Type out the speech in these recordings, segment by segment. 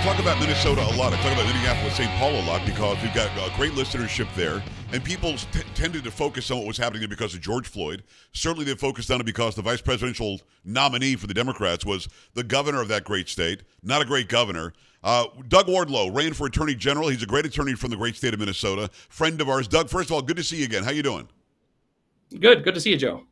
talk about Minnesota a lot. I talk about Minneapolis, St. Paul a lot because we've got great listenership there, and people tended to focus on what was happening there because of George Floyd. Certainly they focused on it because the vice presidential nominee for the Democrats was the governor of that great state. Not a great governor. Doug Wardlow ran for attorney general. He's a great attorney from the great state of Minnesota. Friend of ours. Doug, first of all, good to see you again. How you doing? Good to see you, Joe.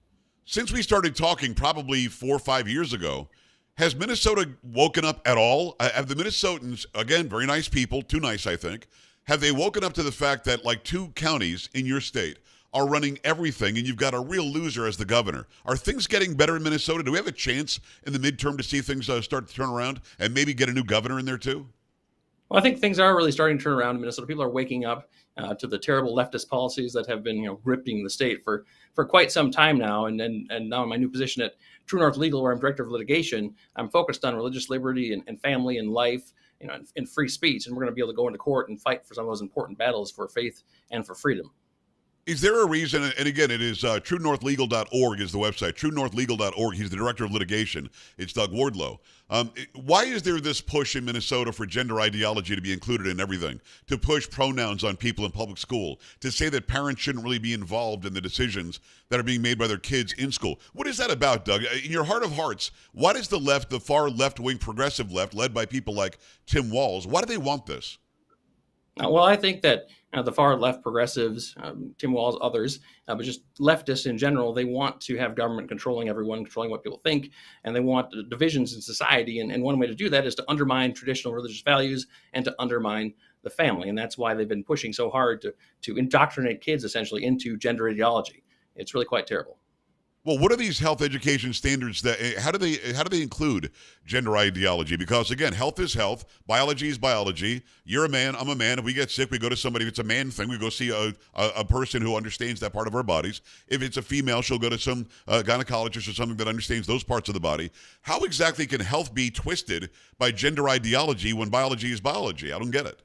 Since we started talking probably 4 or 5 years ago, has Minnesota woken up at all? Have the Minnesotans, again, very nice people, too nice, I think, have they woken up to the fact that like 2 counties in your state are running everything and you've got a real loser as the governor? Are things getting better in Minnesota? Do we have a chance in the midterm to see things start to turn around and maybe get a new governor in there too? Well, I think things are really starting to turn around in Minnesota. People are waking up to the terrible leftist policies that have been, gripping the state for quite some time now. And now in my new position at True North Legal, where I'm director of litigation, I'm focused on religious liberty and family and life, and free speech. And we're going to be able to go into court and fight for some of those important battles for faith and for freedom. Is there a reason, and again, it is truenorthlegal.org is the website, truenorthlegal.org. He's the director of litigation. It's Doug Wardlow. Why is there this push in Minnesota for gender ideology to be included in everything, to push pronouns on people in public school, to say that parents shouldn't really be involved in the decisions that are being made by their kids in school? What is that about, Doug? In your heart of hearts, why does the left, the far left-wing progressive left, led by people like Tim Walz, why do they want this? Well, I think that the far left progressives, Tim Walz, others, but just leftists in general, they want to have government controlling everyone, controlling what people think, and they want divisions in society. And one way to do that is to undermine traditional religious values and to undermine the family. And that's why they've been pushing so hard to indoctrinate kids essentially into gender ideology. It's really quite terrible. Well, what are these health education standards that how do they include gender ideology? Because again, health is health, biology is biology. You're a man, I'm a man. If we get sick, we go to somebody. If it's a man thing, we go see a person who understands that part of our bodies. If it's a female, she'll go to some gynecologist or something that understands those parts of the body. How exactly can health be twisted by gender ideology when biology is biology? I don't get it.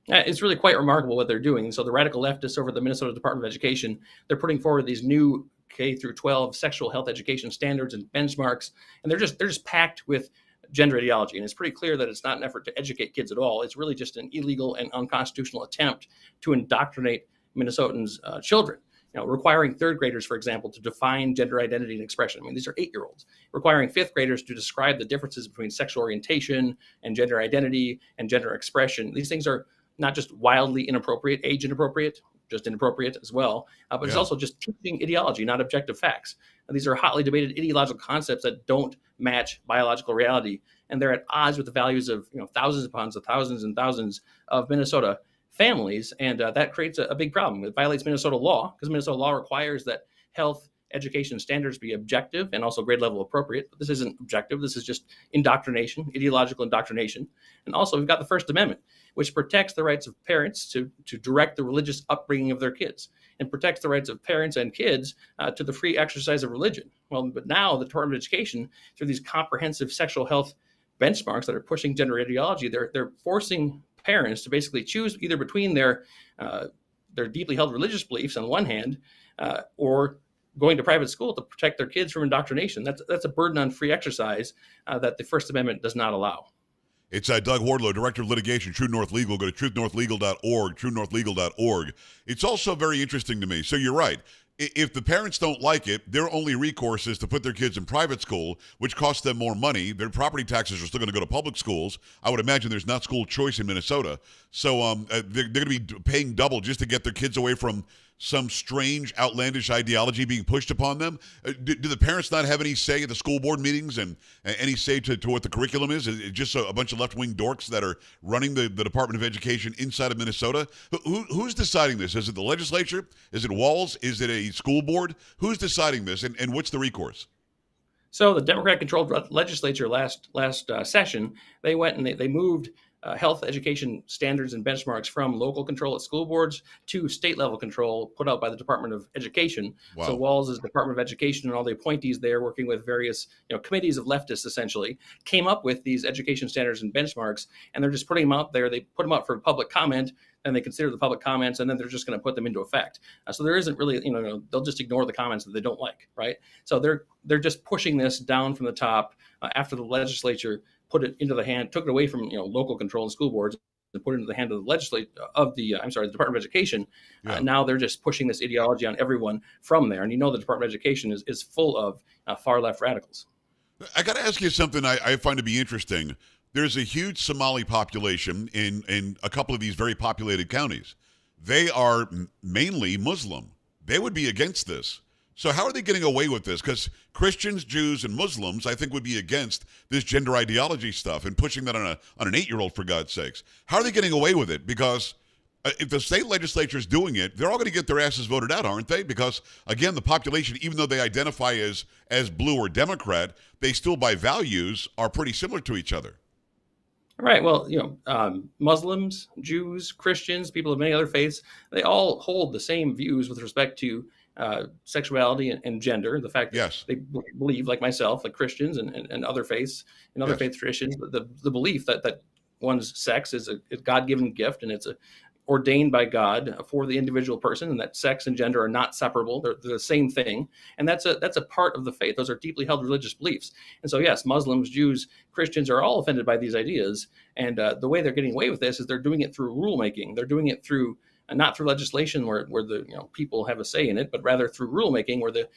It's really quite remarkable what they're doing. So the radical leftists over at the Minnesota Department of Education, they're putting forward these new K through 12 sexual health education standards and benchmarks, and they're just packed with gender ideology. And it's pretty clear that it's not an effort to educate kids at all. It's really just an illegal and unconstitutional attempt to indoctrinate Minnesotans' children. Requiring third graders, for example, to define gender identity and expression. I mean, these are 8-year-olds. Requiring fifth graders to describe the differences between sexual orientation and gender identity and gender expression. These things are not just wildly inappropriate, age inappropriate, just inappropriate as well, but It's also just teaching ideology, not objective facts. And these are hotly debated ideological concepts that don't match biological reality, and they're at odds with the values of thousands upon thousands and thousands of Minnesota families, and that creates a big problem. It violates Minnesota law because Minnesota law requires that health education standards be objective and also grade level appropriate. But this isn't objective. This is just indoctrination, ideological indoctrination. And also we've got the First Amendment, which protects the rights of parents to direct the religious upbringing of their kids and protects the rights of parents and kids to the free exercise of religion. Well, but now the Department of Education, through these comprehensive sexual health benchmarks that are pushing gender ideology, they're forcing parents to basically choose either between their deeply held religious beliefs on one hand or going to private school to protect their kids from indoctrination. That's a burden on free exercise that the First Amendment does not allow. It's Doug Wardlow, Director of Litigation, True North Legal. Go to truenorthlegal.org, truenorthlegal.org. It's also very interesting to me. So you're right. If the parents don't like it, their only recourse is to put their kids in private school, which costs them more money. Their property taxes are still going to go to public schools. I would imagine there's not school choice in Minnesota. So they're going to be paying double just to get their kids away from some strange, outlandish ideology being pushed upon them. Do the parents not have any say at the school board meetings and any say to what the curriculum is? Is it just a bunch of left-wing dorks that are running the Department of Education inside of Minnesota? Who's deciding this? Is it the legislature? Is it Walz? Is it a school board? Who's deciding this, and what's the recourse? So the Democrat-controlled legislature last session, they went and they moved health education standards and benchmarks from local control at school boards to state level control put out by the Department of Education. Wow. So Walz's Department of Education and all the appointees there working with various committees of leftists essentially came up with these education standards and benchmarks, and they're just putting them out there. They put them out for public comment, and they consider the public comments, and then they're just going to put them into effect. So there isn't really, they'll just ignore the comments that they don't like, right? So they're just pushing this down from the top after the legislature took it away from local control and school boards and put it into the hand of the the Department of Education. Yeah. Now they're just pushing this ideology on everyone from there. And the Department of Education is full of far left radicals. I got to ask you something I find to be interesting. There's a huge Somali population in a couple of these very populated counties. They are mainly Muslim. They would be against this. So how are they getting away with this? Because Christians, Jews, and Muslims, I think, would be against this gender ideology stuff and pushing that on an 8-year-old, for God's sakes. How are they getting away with it? Because if the state legislature is doing it, they're all going to get their asses voted out, aren't they? Because, again, the population, even though they identify as blue or Democrat, they still, by values, are pretty similar to each other. Right. Well, Muslims, Jews, Christians, people of many other faiths, they all hold the same views with respect to sexuality and gender. The fact that Yes. they believe, like myself, like Christians and other faiths and other Yes. faith traditions, the belief that one's sex is a God-given gift and it's ordained by God for the individual person, and that sex and gender are not separable. They're the same thing. And that's a part of the faith. Those are deeply held religious beliefs. And so, yes, Muslims, Jews, Christians are all offended by these ideas. And the way they're getting away with this is they're doing it through rulemaking. They're doing it through not through legislation where the people have a say in it, but rather through rulemaking where the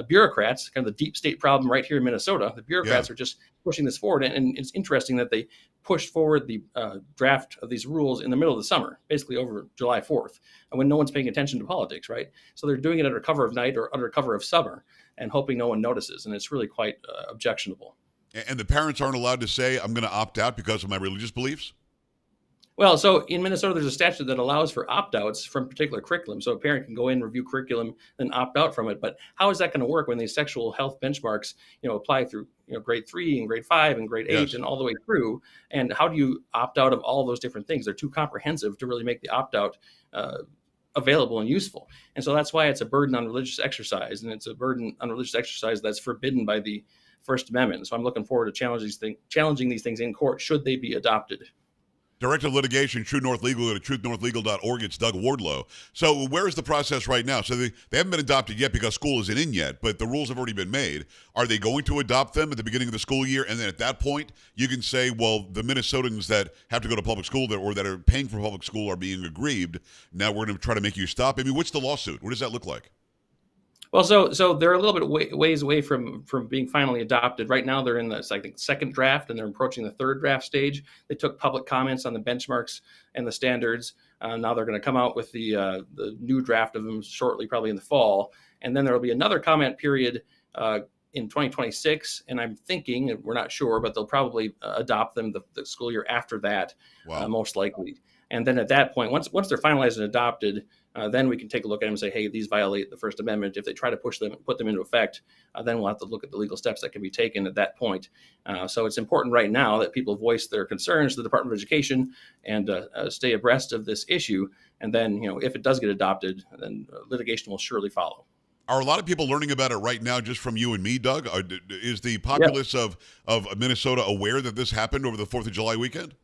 bureaucrats, kind of the deep state problem right here in Minnesota, the bureaucrats are just pushing this forward. And it's interesting that they pushed forward the draft of these rules in the middle of the summer, basically over July 4th, when no one's paying attention to politics, right? So they're doing it under cover of night or under cover of summer and hoping no one notices. And it's really quite objectionable. And the parents aren't allowed to say, I'm going to opt out because of my religious beliefs? Well, so in Minnesota, there's a statute that allows for opt-outs from particular curriculum. So a parent can go in, review curriculum, then opt out from it. But how is that going to work when these sexual health benchmarks, apply through grade 3 and grade 5 and grade 8 Yes. and all the way through? And how do you opt out of all those different things? They're too comprehensive to really make the opt-out available and useful. And so that's why it's a burden on religious exercise, and it's a burden on religious exercise that's forbidden by the First Amendment. So I'm looking forward to challenging these things in court should they be adopted. Director of Litigation, True North Legal. Go to truthnorthlegal.org. It's Doug Wardlow. So where is the process right now? So they haven't been adopted yet because school isn't in yet, but the rules have already been made. Are they going to adopt them at the beginning of the school year? And then at that point, you can say, well, the Minnesotans that have to go to public school or that are paying for public school are being aggrieved. Now we're going to try to make you stop. I mean, what's the lawsuit? What does that look like? Well, so they're a little bit ways away from being finally adopted. Right now, they're in the second draft, and they're approaching the third draft stage. They took public comments on the benchmarks and the standards. Now they're going to come out with the new draft of them shortly, probably in the fall. And then there will be another comment period in 2026. And I'm thinking, we're not sure, but they'll probably adopt them the school year after that, Wow. most likely. And then at that point, once they're finalized and adopted, then we can take a look at them and say, hey, these violate the First Amendment. If they try to put them into effect, then we'll have to look at the legal steps that can be taken at that point. So it's important right now that people voice their concerns to the Department of Education and stay abreast of this issue. And then, if it does get adopted, then litigation will surely follow. Are a lot of people learning about it right now just from you and me, Doug? Is the populace of Minnesota aware that this happened over the 4th of July weekend?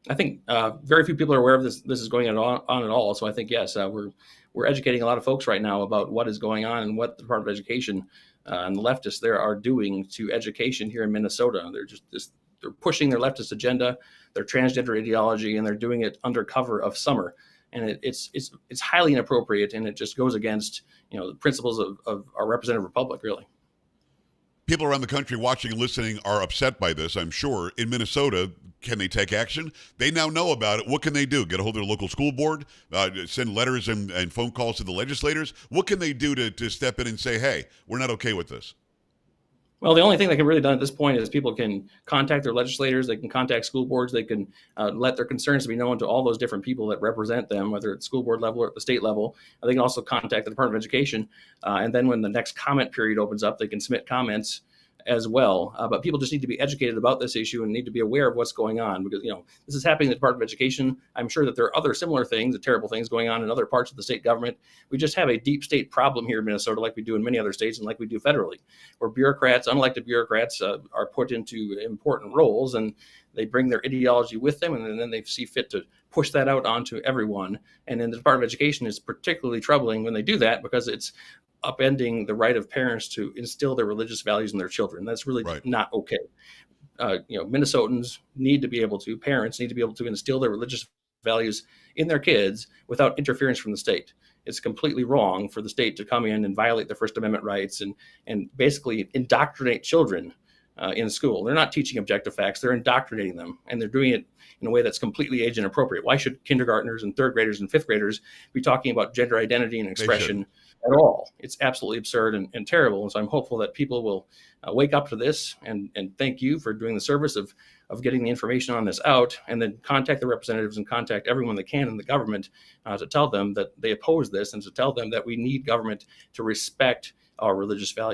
I think very few people are aware of this. This is going on at all. So I think, yes, we're educating a lot of folks right now about what is going on and what the Department of Education and the leftists there are doing to education here in Minnesota. They're pushing their leftist agenda, their transgender ideology, and they're doing it under cover of summer. And it's highly inappropriate, and it just goes against the principles of our representative republic, really. People around the country watching and listening are upset by this, I'm sure. In Minnesota, can they take action? They now know about it. What can they do? Get a hold of their local school board, send letters and phone calls to the legislators? What can they do to step in and say, hey, we're not okay with this? Well, the only thing that can really be done at this point is people can contact their legislators. They can contact school boards. They can let their concerns be known to all those different people that represent them, whether it's school board level or at the state level. They can also contact the Department of Education. And then when the next comment period opens up, they can submit comments as well. But people just need to be educated about this issue and need to be aware of what's going on, because this is happening in the Department of Education. I'm sure that there are other similar things, terrible things going on in other parts of the state government. We just have a deep state problem here in Minnesota, like we do in many other states and like we do federally, where bureaucrats, unelected bureaucrats, are put into important roles, and they bring their ideology with them, and then they see fit to push that out onto everyone. And in the Department of Education, it's particularly troubling when they do that, because it's upending the right of parents to instill their religious values in their children. That's really Right. not okay. Minnesotans need to be able to, parents need to be able to instill their religious values in their kids without interference from the state. It's completely wrong for the state to come in and violate their First Amendment rights and basically indoctrinate children in school. They're not teaching objective facts, they're indoctrinating them, and they're doing it in a way that's completely age inappropriate. Why should kindergartners and third graders and fifth graders be talking about gender identity and expression at all? It's absolutely absurd and terrible. And so I'm hopeful that people will wake up to this, and thank you for doing the service of getting the information on this out, and then contact the representatives and contact everyone that can in the government to tell them that they oppose this, and to tell them that we need government to respect our religious values.